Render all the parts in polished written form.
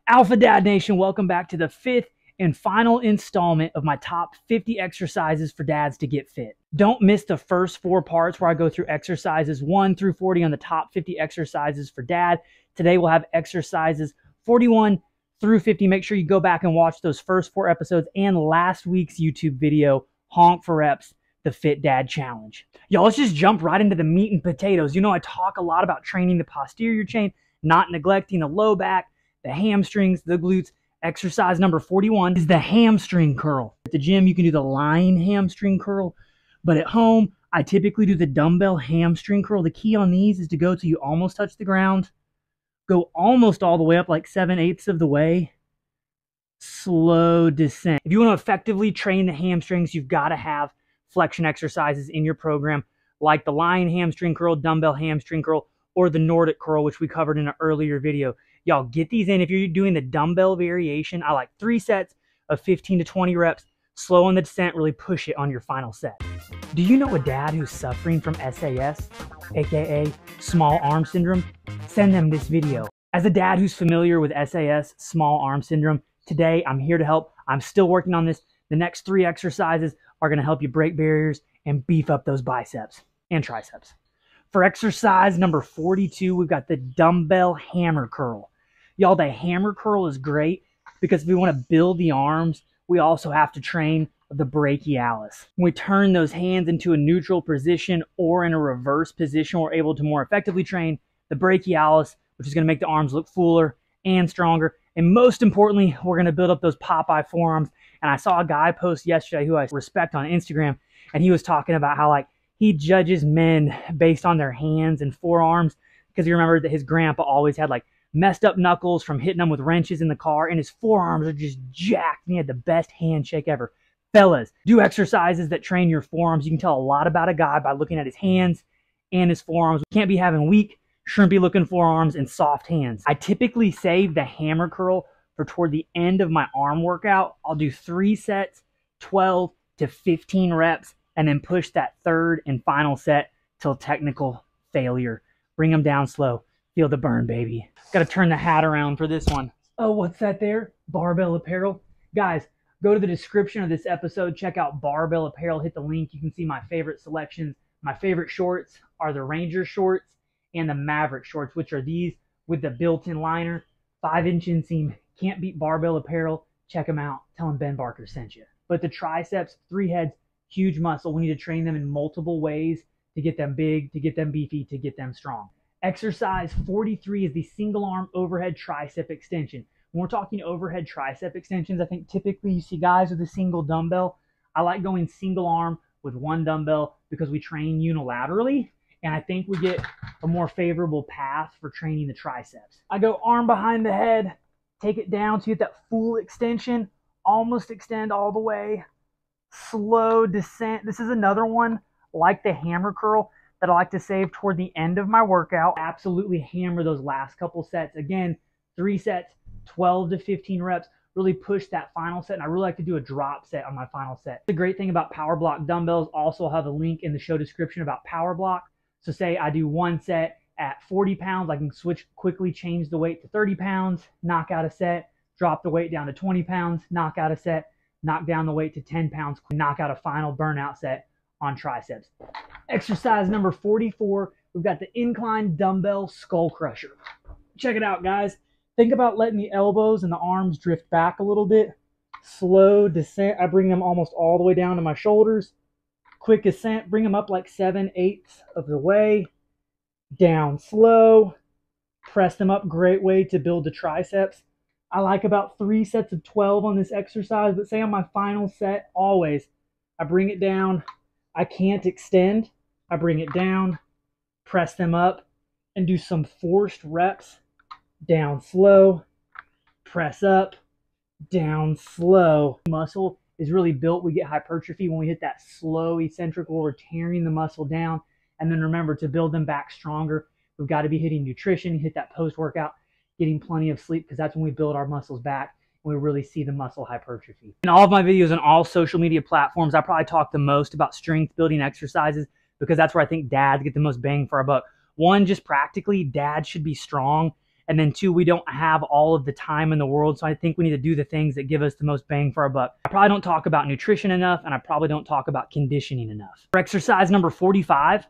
Alpha Dad Nation, welcome back to the fifth and final installment of my top 50 exercises for dads to get fit. Don't miss the first 4 parts where I go through exercises 1 through 40 on the top 50 exercises for dad. Today we'll have exercises 41 through 50. Make sure you go back and watch those first 4 episodes and last week's YouTube video, Honk for Reps, the Fit Dad Challenge. Y'all, let's just jump right into the meat and potatoes. You know, I talk a lot about training the posterior chain, not neglecting the low back, the hamstrings, the glutes. Exercise number 41 is the hamstring curl. At the gym, you can do the line hamstring curl, but at home, I typically do the dumbbell hamstring curl. The key on these is to go till you almost touch the ground, go almost all the way up, like 7/8 of the way, slow descent. If you want to effectively train the hamstrings, you've got to have flexion exercises in your program, like the line hamstring curl, dumbbell hamstring curl, or the Nordic curl, which we covered in an earlier video. Y'all, get these in. If you're doing the dumbbell variation, I like 3 sets of 15 to 20 reps. Slow on the descent, really push it on your final set. Do you know a dad who's suffering from SAS, aka small arm syndrome? Send them this video. As a dad who's familiar with SAS, small arm syndrome, today I'm here to help. I'm still working on this. The next 3 exercises are going to help you break barriers and beef up those biceps and triceps. For exercise number 42, we've got the dumbbell hammer curl. Y'all, the hammer curl is great because if we want to build the arms, we also have to train the brachialis. When we turn those hands into a neutral position or in a reverse position, we're able to more effectively train the brachialis, which is going to make the arms look fuller and stronger. And most importantly, we're going to build up those Popeye forearms. And I saw a guy post yesterday who I respect on Instagram, and he was talking about how he judges men based on their hands and forearms because he remembered that his grandpa always had messed up knuckles from hitting them with wrenches in the car, and his forearms are just jacked, and he had the best handshake ever. Fellas, do exercises that train your forearms. You can tell a lot about a guy by looking at his hands and his forearms. We can't be having weak, shrimpy looking forearms and soft hands. I typically save the hammer curl for toward the end of my arm workout. I'll do 3 sets, 12 to 15 reps, and then push that 3rd and final set till technical failure. Bring them down slow. Feel the burn, baby. Got to turn the hat around for this one. Oh, what's that there? Barbell apparel. Guys, go to the description of this episode. Check out Barbell Apparel. Hit the link. You can see my favorite selections. My favorite shorts are the Ranger shorts and the Maverick shorts, which are these with the built-in liner. 5-inch inseam. Can't beat Barbell Apparel. Check them out. Tell them Ben Barker sent you. But the triceps, 3 heads, huge muscle. We need to train them in multiple ways to get them big, to get them beefy, to get them strong. Exercise 43 is the single arm overhead tricep extension. When we're talking overhead tricep extensions, I think typically you see guys with a single dumbbell. I like going single arm with 1 dumbbell because we train unilaterally, and I think we get a more favorable path for training the triceps. I go arm behind the head, take it down to get that full extension, almost extend all the way, slow descent. This is another one like the hammer curl that I like to save toward the end of my workout. Absolutely hammer those last couple sets. Again, 3 sets, 12 to 15 reps. Really push that final set, and I really like to do a drop set on my final set. The great thing about PowerBlock dumbbells, also have a link in the show description about PowerBlock. So say I do 1 set at 40 pounds, I can quickly change the weight to 30 pounds, knock out a set, drop the weight down to 20 pounds, knock out a set, knock down the weight to 10 pounds, knock out a final burnout set on triceps. Exercise number 44, we've got the Incline dumbbell skull crusher. Check it out, guys. Think about letting the elbows and the arms drift back a little bit. Slow descent. I bring them almost all the way down to my shoulders. Quick ascent. Bring them up like 7/8 of the way. Down slow. Press them up. Great way to build the triceps. I like about 3 sets of 12 on this exercise, but say on my final set, always, I bring it down. I can't extend. I bring it down, press them up, and do some forced reps. Down slow, press up, down slow. Muscle is really built. We get hypertrophy when we hit that slow eccentric where we're tearing the muscle down. And then remember, to build them back stronger, we've got to be hitting nutrition, hit that post-workout, getting plenty of sleep, because that's when we build our muscles back. We really see the muscle hypertrophy. In all of my videos on all social media platforms, I probably talk the most about strength building exercises because that's where I think dads get the most bang for our buck. One, just practically, dads should be strong And then 2, we don't have all of the time in the world. So I think we need to do the things that give us the most bang for our buck. I probably don't talk about nutrition enough, and I probably don't talk about conditioning enough. For exercise number 45,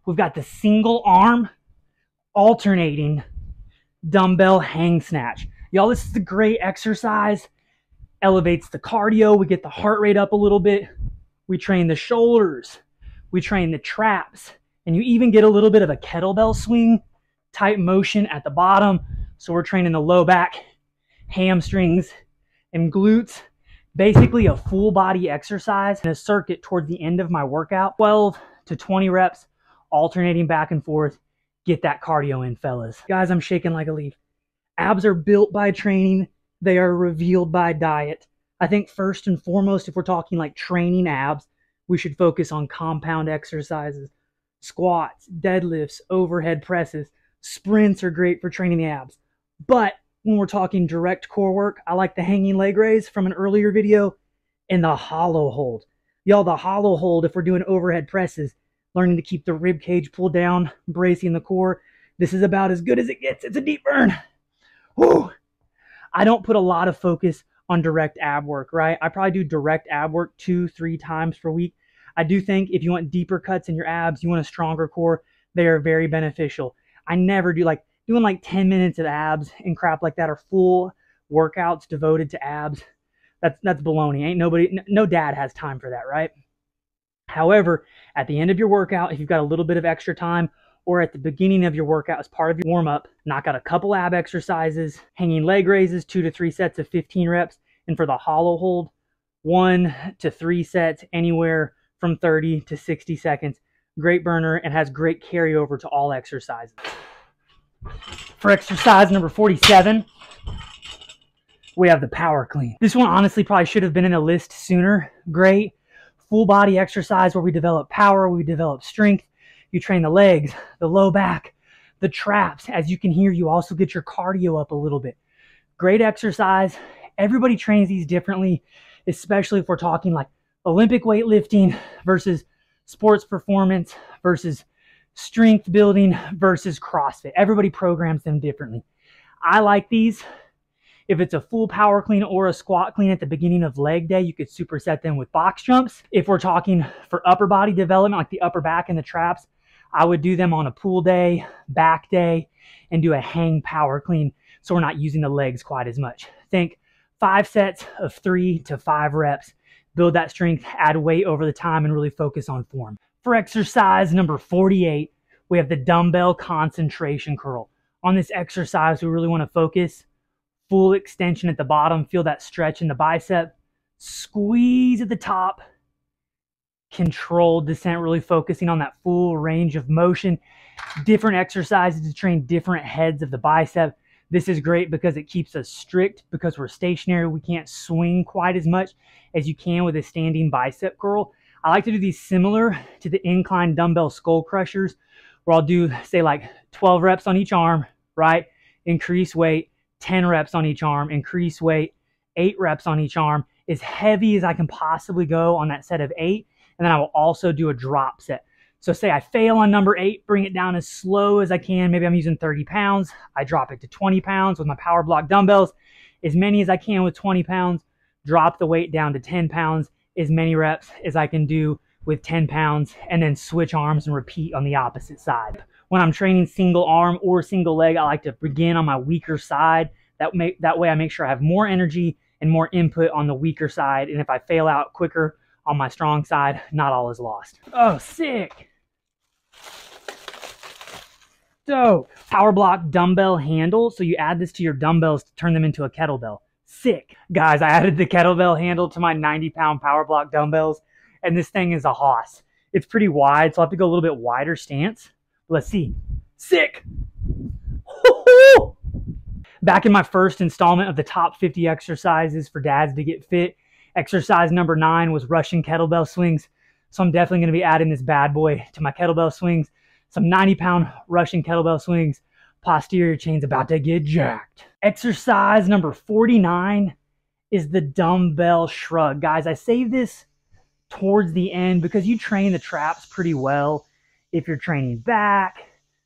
we've got the single arm alternating dumbbell hang snatch. Y'all, this is a great exercise. Elevates the cardio. We get the heart rate up a little bit. We train the shoulders. We train the traps. And you even get a little bit of a kettlebell swing type motion at the bottom. So we're training the low back, hamstrings, and glutes. Basically a full body exercise in a circuit towards the end of my workout. 12 to 20 reps, alternating back and forth. Get that cardio in, fellas. Guys, I'm shaking like a leaf. Abs are built by training. They are revealed by diet. I think first and foremost, if we're talking like training abs, we should focus on compound exercises. Squats, deadlifts, overhead presses. Sprints are great for training the abs. But when we're talking direct core work, I like the hanging leg raise from an earlier video and the hollow hold. Y'all, the hollow hold, if we're doing overhead presses, learning to keep the rib cage pulled down, bracing the core. This is about as good as it gets. It's a deep burn. Whew. I don't put a lot of focus on direct ab work, right? I probably do direct ab work 2-3 times per week. I do think if you want deeper cuts in your abs, you want a stronger core, they are very beneficial. I never do like doing like 10 minutes of abs and crap like that, or full workouts devoted to abs. That's baloney. Ain't nobody, no dad has time for that, right? However, at the end of your workout, if you've got a little bit of extra time, or at the beginning of your workout as part of your warm-up, knock out a couple ab exercises, hanging leg raises, 2 to 3 sets of 15 reps, and for the hollow hold, 1 to 3 sets, anywhere from 30 to 60 seconds. Great burner and has great carryover to all exercises. For exercise number 47, we have the power clean. This one honestly probably should have been in the list sooner. Great full body exercise where we develop power, we develop strength. You train the legs, the low back, the traps. As you can hear, you also get your cardio up a little bit. Great exercise. Everybody trains these differently, especially if we're talking like Olympic weightlifting versus sports performance versus strength building versus CrossFit. Everybody programs them differently. I like these. If it's a full power clean or a squat clean at the beginning of leg day, you could superset them with box jumps. If we're talking for upper body development, like the upper back and the traps, I would do them on a pull day, back day, and do a hang power clean so we're not using the legs quite as much. Think 5 sets of 3 to 5 reps. Build that strength, add weight over the time, and really focus on form. For exercise number 48, we have the dumbbell concentration curl. On this exercise, we really want to focus. Full extension at the bottom. Feel that stretch in the bicep. Squeeze at the top. Controlled descent, really focusing on that full range of motion. Different exercises to train different heads of the bicep. This is great because it keeps us strict. Because we're stationary, we can't swing quite as much as you can with a standing bicep curl. I like to do these similar to the incline dumbbell skull crushers, where I'll do, say, like 12 reps on each arm, right? Increase weight. 10 reps on each arm, increase weight, 8 reps on each arm, as heavy as I can possibly go on that set of 8. And then I will also do a drop set. So say I fail on number 8, bring it down as slow as I can. Maybe I'm using 30 pounds. I drop it to 20 pounds with my PowerBlock dumbbells. As many as I can with 20 pounds. Drop the weight down to 10 pounds. As many reps as I can do with 10 pounds. And then switch arms and repeat on the opposite side. When I'm training single arm or single leg, I like to begin on my weaker side. That way I make sure I have more energy and more input on the weaker side. And if I fail out quicker on my strong side, not all is lost. Oh, sick. Dope. PowerBlock dumbbell handle. So you add this to your dumbbells to turn them into a kettlebell. Sick. Guys, I added the kettlebell handle to my 90-pound PowerBlock dumbbells. And this thing is a hoss. It's pretty wide, so I have to go a little bit wider stance. Let's see. Sick. Back in my first installment of the top 50 exercises for dads to get fit, exercise number 9 was Russian kettlebell swings. So I'm definitely going to be adding this bad boy to my kettlebell swings. Some 90-pound Russian kettlebell swings. Posterior chain's about to get jacked. Exercise number 49 is the dumbbell shrug. Guys, I save this towards the end because you train the traps pretty well. If you're training back,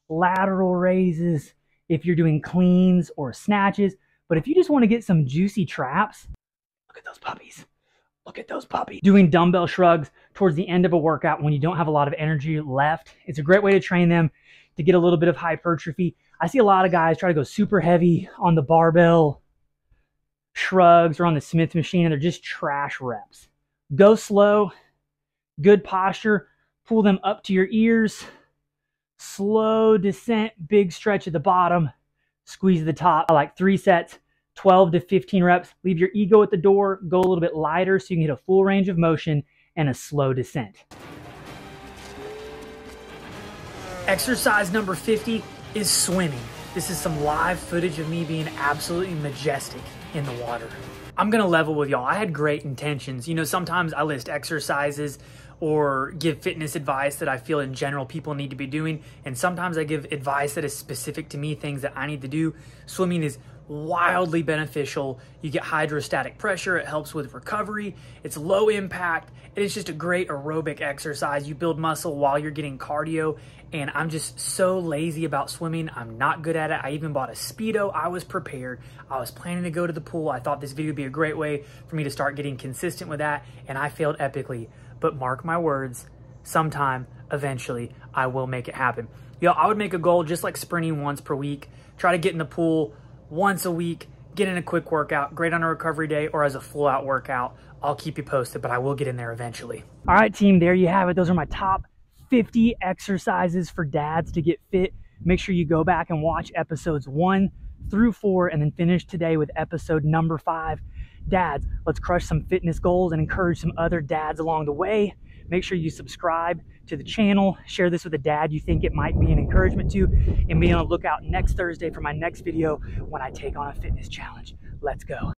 lateral raises, if you're doing cleans or snatches. But if you just want to get some juicy traps, look at those puppies. Look at those puppies. Doing dumbbell shrugs towards the end of a workout when you don't have a lot of energy left, it's a great way to train them to get a little bit of hypertrophy. I see a lot of guys try to go super heavy on the barbell shrugs or on the Smith machine, and they're just trash reps. Go slow, good posture, pull them up to your ears, slow descent, big stretch at the bottom, squeeze at the top. I like 3 sets, 12 to 15 reps. Leave your ego at the door, go a little bit lighter so you can get a full range of motion and a slow descent. Exercise number 50 is swimming. This is some live footage of me being absolutely majestic in the water. I'm gonna level with y'all. I had great intentions. You know, sometimes I list exercises or give fitness advice that I feel in general people need to be doing. And sometimes I give advice that is specific to me, things that I need to do. Swimming is wildly beneficial. You get hydrostatic pressure. It helps with recovery. It's low impact. And it's just a great aerobic exercise. You build muscle while you're getting cardio. And I'm just so lazy about swimming. I'm not good at it. I even bought a Speedo. I was prepared. I was planning to go to the pool. I thought this video would be a great way for me to start getting consistent with that. And I failed epically. But mark my words, sometime, eventually, I will make it happen. You know, I would make a goal just like sprinting once per week. Try to get in the pool once a week, get in a quick workout, great on a recovery day or as a full out workout. I'll keep you posted, but I will get in there eventually. All right, team, there you have it. Those are my top 50 exercises for dads to get fit. Make sure you go back and watch episodes 1 through 4 and then finish today with episode number 5. Dads, let's crush some fitness goals and encourage some other dads along the way. Make sure you subscribe to the channel, share this with a dad you think it might be an encouragement to, and be on the lookout next Thursday for my next video when I take on a fitness challenge. Let's go.